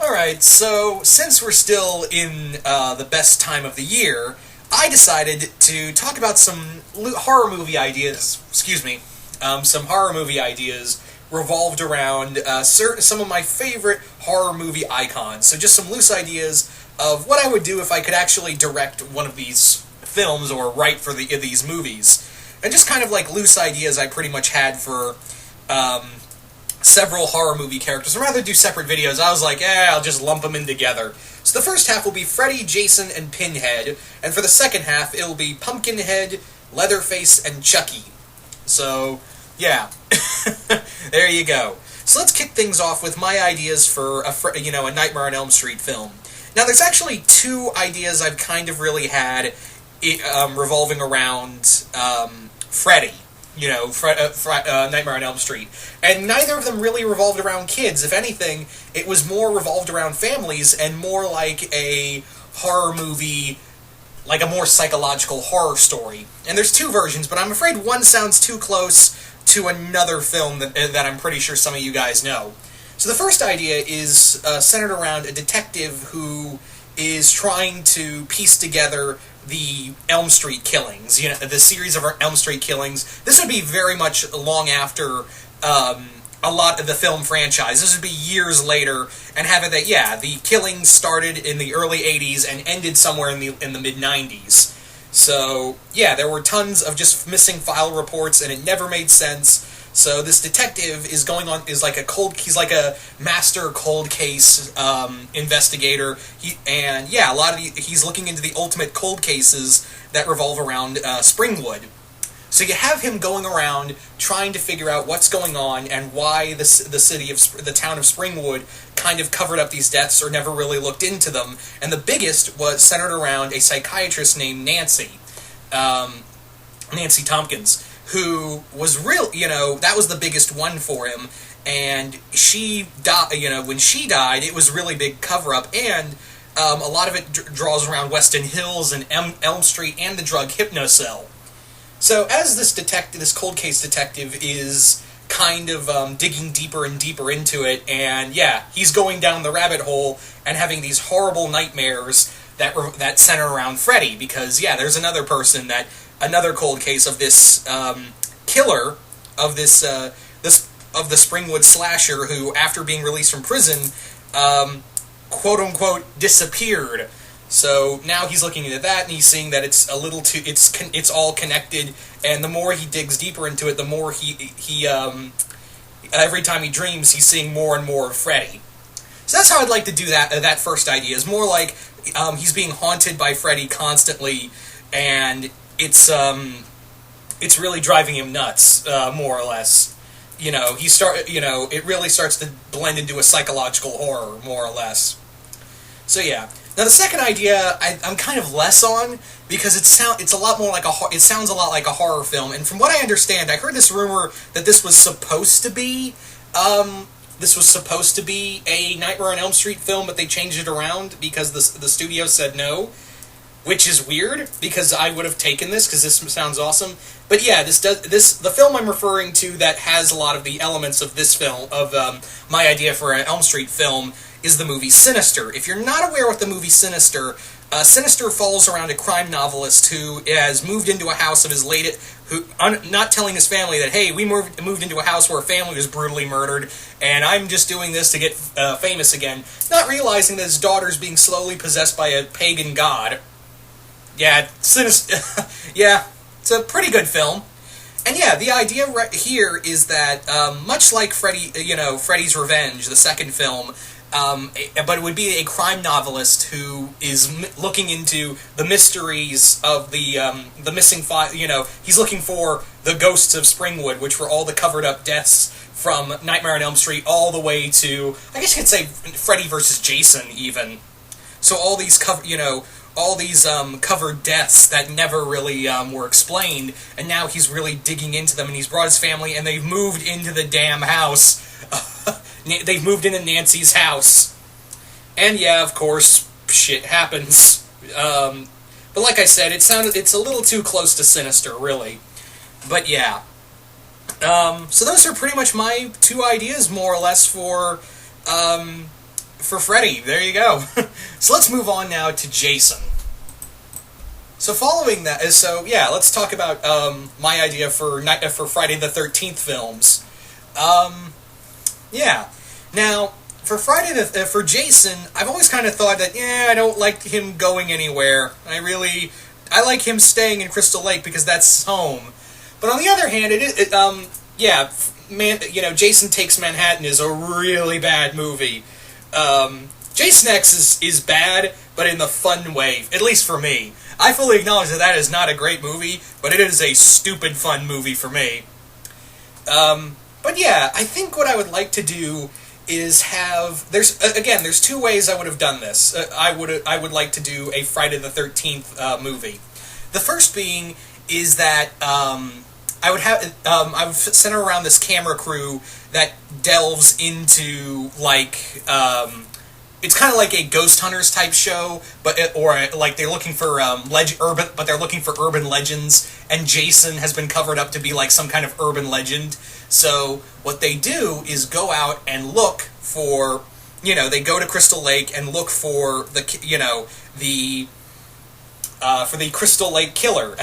Alright, so since we're still in the best time of the year, I decided to talk about some horror movie ideas, some horror movie ideas revolved around some of my favorite horror movie icons. So just some loose ideas of what I would do if I could actually direct one of these films or write for these movies. And just kind of like loose ideas I pretty much had for several horror movie characters. I'd rather do separate videos. I was like, I'll just lump them in together. So the first half will be Freddy, Jason, and Pinhead, and for the second half, it'll be Pumpkinhead, Leatherface, and Chucky. So, yeah. There you go. So let's kick things off with my ideas for a Nightmare on Elm Street film. Now, there's actually two ideas I've kind of really had revolving around Freddy. Nightmare on Elm Street. And neither of them really revolved around kids. If anything, it was more revolved around families and more like a horror movie, like a more psychological horror story. And there's two versions, but I'm afraid one sounds too close to another film that I'm pretty sure some of you guys know. So the first idea is centered around a detective who is trying to piece together the Elm Street killings, the series of Elm Street killings. This would be very much long after a lot of the film franchise. This would be years later, and having that, the killings started in the early 80s and ended somewhere in the mid-90s. So, there were tons of just missing file reports, and it never made sense. So this detective is he's like a master cold case investigator. He's looking into the ultimate cold cases that revolve around Springwood. So you have him going around trying to figure out what's going on and why the town of Springwood kind of covered up these deaths or never really looked into them. And the biggest was centered around a psychiatrist named Nancy Tompkins, who was that was the biggest one for him, and she died, when she died, it was really big cover-up, and a lot of it draws around Weston Hills and Elm Street and the drug Hypnocil. So as this cold case detective is kind of digging deeper and deeper into it, and he's going down the rabbit hole and having these horrible nightmares that center around Freddy, because there's another cold case of this killer of the Springwood slasher who, after being released from prison, quote unquote disappeared. So now he's looking into that and he's seeing that it's all connected. And the more he digs deeper into it, the more he every time he dreams, he's seeing more and more of Freddy. So that's how I'd like to do that. That first idea is more like he's being haunted by Freddy constantly, and it's really driving him nuts, more or less. It really starts to blend into a psychological horror, more or less. So Now the second idea I'm kind of less on, because it sounds a lot like a horror film. And from what I understand, I heard this rumor that this was supposed to be a Nightmare on Elm Street film, but they changed it around because the studio said no. Which is weird, because I would have taken this, because this sounds awesome. But the film I'm referring to that has a lot of the elements of this film, of my idea for an Elm Street film, is the movie Sinister. If you're not aware of the movie Sinister, Sinister follows around a crime novelist who has moved into a house of his not telling his family that, hey, we moved into a house where a family was brutally murdered, and I'm just doing this to get famous again, not realizing that his daughter's being slowly possessed by a pagan god. Sinister. It's a pretty good film. And the idea right here is that, much like Freddy's Revenge, the second film, but it would be a crime novelist who is looking into the mysteries of the missing file. He's looking for the ghosts of Springwood, which were all the covered up deaths from Nightmare on Elm Street all the way to, I guess you could say, Freddy versus Jason, even. So all these covered deaths that never really were explained, and now he's really digging into them, and he's brought his family, and they've moved into the damn house. They've moved into Nancy's house. And of course, shit happens. But like I said, it's a little too close to Sinister, really. But so those are pretty much my two ideas, more or less, for for Freddy. There you go. So let's move on now to Jason. So following that, let's talk about my idea for Friday the 13th films. Now for Jason, I've always kind of thought that I don't like him going anywhere. I like him staying in Crystal Lake because that's home. But on the other hand, Jason Takes Manhattan is a really bad movie. Jason X is bad, but in the fun way, at least for me. I fully acknowledge that is not a great movie, but it is a stupid fun movie for me. But yeah, I think what I would like to do is have... There's two ways I would have done this. I would like to do a Friday the 13th movie. The first being is that I would center around this camera crew that delves into, like... it's kind of like a Ghost Hunters type show, but they're looking for they're looking for urban legends, and Jason has been covered up to be like some kind of urban legend. So what they do is go out and look for, they go to Crystal Lake and look for the Crystal Lake Killer.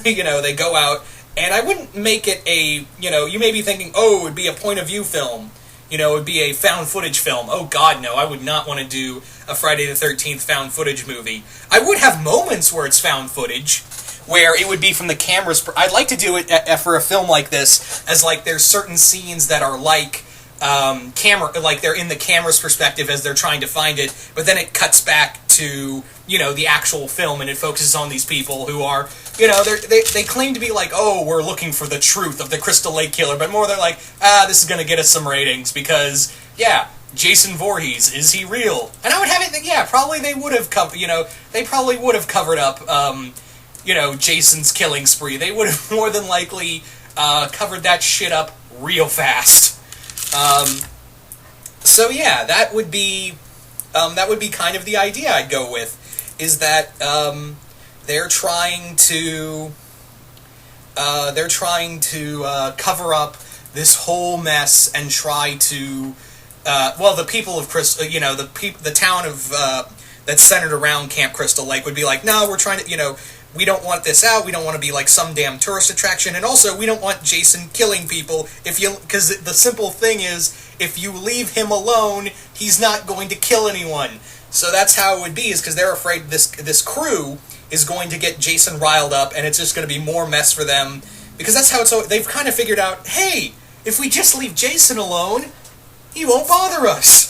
They go out, and I wouldn't make it a, you may be thinking, it would be a point of view film. It would be a found footage film. Oh God, no, I would not want to do a Friday the 13th found footage movie. I would have moments where it's found footage, where it would be from the camera's... I'd like to do it for a film like this, as like there's certain scenes that are like they're in the camera's perspective as they're trying to find it, but then it cuts back to, the actual film, and it focuses on these people who are, they claim to be like, we're looking for the truth of the Crystal Lake Killer, but more they're like, this is going to get us some ratings, because, Jason Voorhees, is he real? And I would have it, probably they would have covered up, Jason's killing spree. They would have more than likely covered that shit up real fast. That would be kind of the idea I'd go with, is that they're trying to cover up this whole mess and try to the people of the town of that's centered around Camp Crystal Lake would be like, no, we're trying to, we don't want this out. We don't want to be like some damn tourist attraction, and also we don't want Jason killing people. Because the simple thing is, if you leave him alone, he's not going to kill anyone. So that's how it would be, is because they're afraid this crew is going to get Jason riled up, and it's just going to be more mess for them. Because that's how they've kind of figured out, hey, if we just leave Jason alone, he won't bother us.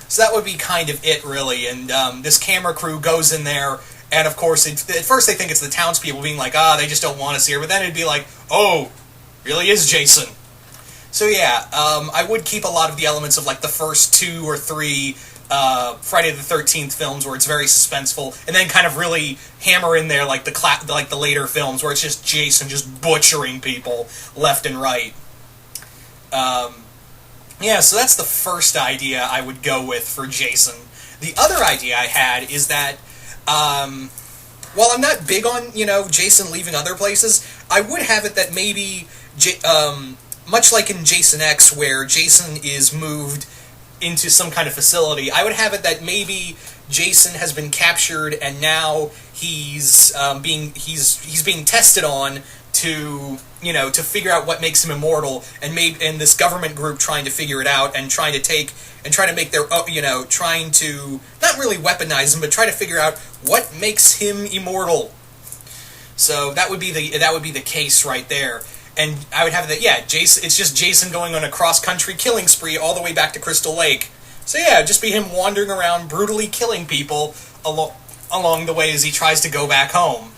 So that would be kind of it, really. And this camera crew goes in there. And, of course, at first they think it's the townspeople being like, they just don't want us here. But then it'd be like, really is Jason. So, I would keep a lot of the elements of, like, the first 2 or 3 Friday the 13th films where it's very suspenseful. And then kind of really hammer in there, like, the later films where it's just Jason just butchering people left and right. So that's the first idea I would go with for Jason. The other idea I had is that... while I'm not big on, Jason leaving other places, I would have it that maybe, much like in Jason X, where Jason is moved into some kind of facility, I would have it that maybe Jason has been captured and now he's being tested on to figure out what makes him immortal, and this government group trying to figure it out and trying to make their, trying to not really weaponize him, but try to figure out what makes him immortal. So that would be the case right there. And I would have that, Jason. It's just Jason going on a cross-country killing spree all the way back to Crystal Lake. So just be him wandering around brutally killing people along the way as he tries to go back home.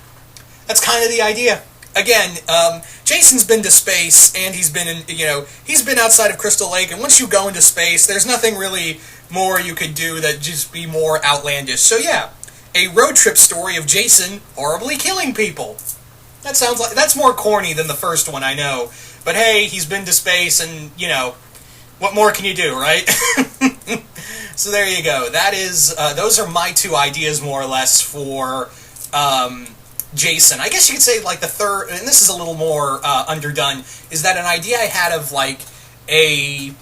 That's kind of the idea. Again, Jason's been to space, and he's been outside of Crystal Lake, and once you go into space, there's nothing really more you could do that just be more outlandish. So a road trip story of Jason horribly killing people. That sounds like, that's more corny than the first one, I know. But hey, he's been to space, and, what more can you do, right? So there you go. That is, those are my 2 ideas, more or less, for, Jason. I guess you could say, like, the third, and this is a little more underdone, is that an idea I had of, like, a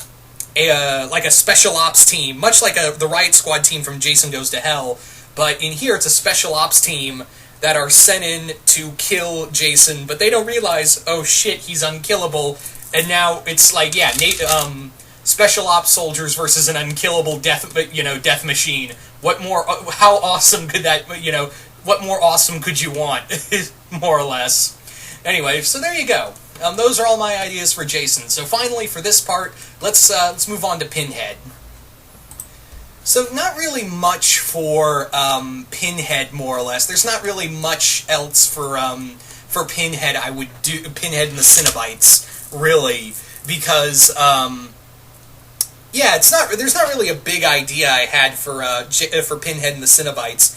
a special ops team, much like the Riot Squad team from Jason Goes to Hell. But in here, it's a special ops team that are sent in to kill Jason, but they don't realize, oh shit, he's unkillable, and now it's like, yeah, special ops soldiers versus an unkillable death machine. What more? How awesome could that? What more awesome could you want? More or less. Anyway, so there you go. Those are all my ideas for Jason. So finally, for this part, let's move on to Pinhead. So not really much for Pinhead, more or less. There's not really much else for Pinhead. I would do Pinhead and the Cenobites, really, because yeah, it's not. There's not really a big idea I had for Pinhead and the Cenobites.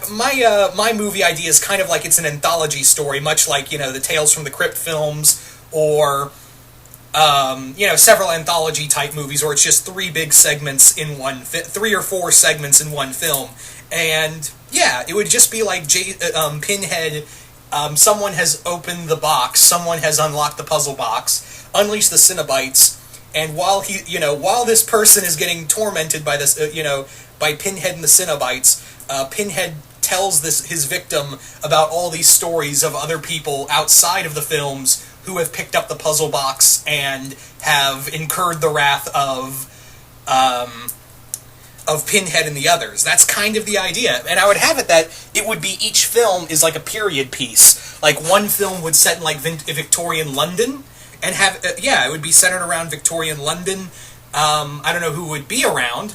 My movie idea is kind of like it's an anthology story, much like the Tales from the Crypt films, or several anthology type movies, or it's just three big segments in one, 3 or 4 segments in one film, and yeah, it would just be like Pinhead. Someone has opened the box, someone has unlocked the puzzle box, unleashed the Cenobites, and while this person is getting tormented by this, by Pinhead and the Cenobites, Pinhead tells his victim about all these stories of other people outside of the films who have picked up the puzzle box and have incurred the wrath of Pinhead and the others. That's kind of the idea. And I would have it that it would be each film is like a period piece. Like one film would set in like Victorian London, and have it would be centered around Victorian London. I don't know who would be around,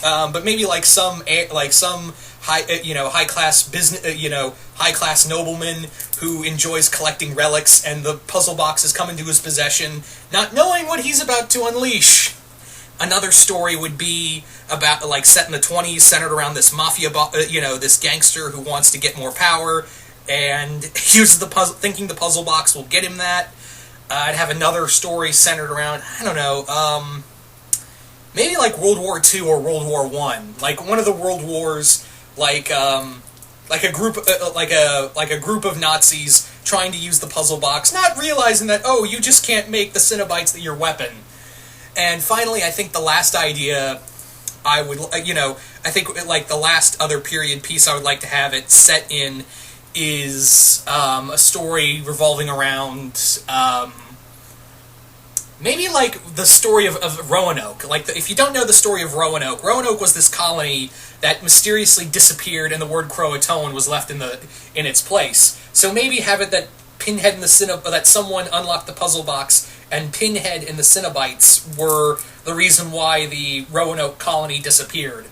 but maybe like some high class business, high class nobleman who enjoys collecting relics, and the puzzle box has come into his possession, not knowing what he's about to unleash. Another story would be about set in the 20s, centered around this mafia, this gangster who wants to get more power, and uses thinking the puzzle box will get him that. I'd have another story centered around, I don't know, maybe like World War II or World War I, like one of the world wars, like a group of Nazis trying to use the puzzle box, not realizing that, oh, you just can't make the Cenobites your weapon. And finally, I think the last idea I would, I think like the last other period piece I would like to have it set in is a story revolving around maybe like the story of Roanoke. Like if you don't know the story of Roanoke, Roanoke was this colony that mysteriously disappeared, and the word Croatoan was left in its place. So maybe have it that Pinhead and that someone unlocked the puzzle box, and Pinhead and the Cenobites were the reason why the Roanoke colony disappeared.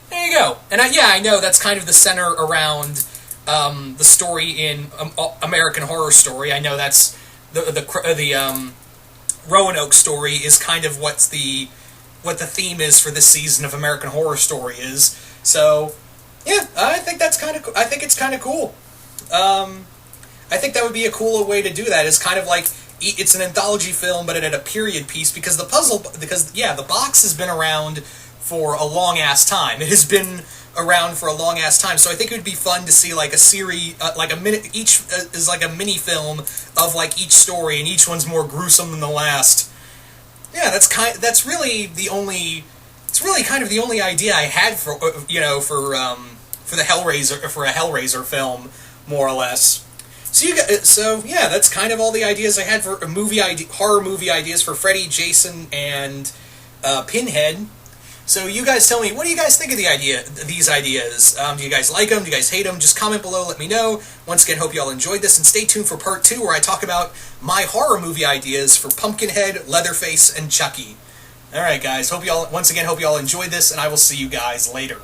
There you go. And I know that's kind of the center around the story in American Horror Story. I know that's the Roanoke story is kind of what the theme is for this season of American Horror Story is. So yeah, I think that's kind of. I think it's kind of cool. I think that would be a cooler way to do that. Is kind of like it's an anthology film, but at a period piece, because the box has been around for a long ass time. It has been around for a long ass time, so I think it would be fun to see like a series, like a minute each is like a mini film of like each story, and each one's more gruesome than the last. Yeah, that's really the only. It's really kind of the only idea I had for for the Hellraiser film, more or less. So yeah, that's kind of all the ideas I had for horror movie ideas for Freddy, Jason, and Pinhead. So you guys tell me, what do you guys think of these ideas? Do you guys like them? Do you guys hate them? Just comment below, let me know. Once again, hope you all enjoyed this, and stay tuned for part 2, where I talk about my horror movie ideas for Pumpkinhead, Leatherface, and Chucky. Alright guys, hope you all enjoyed this, and I will see you guys later.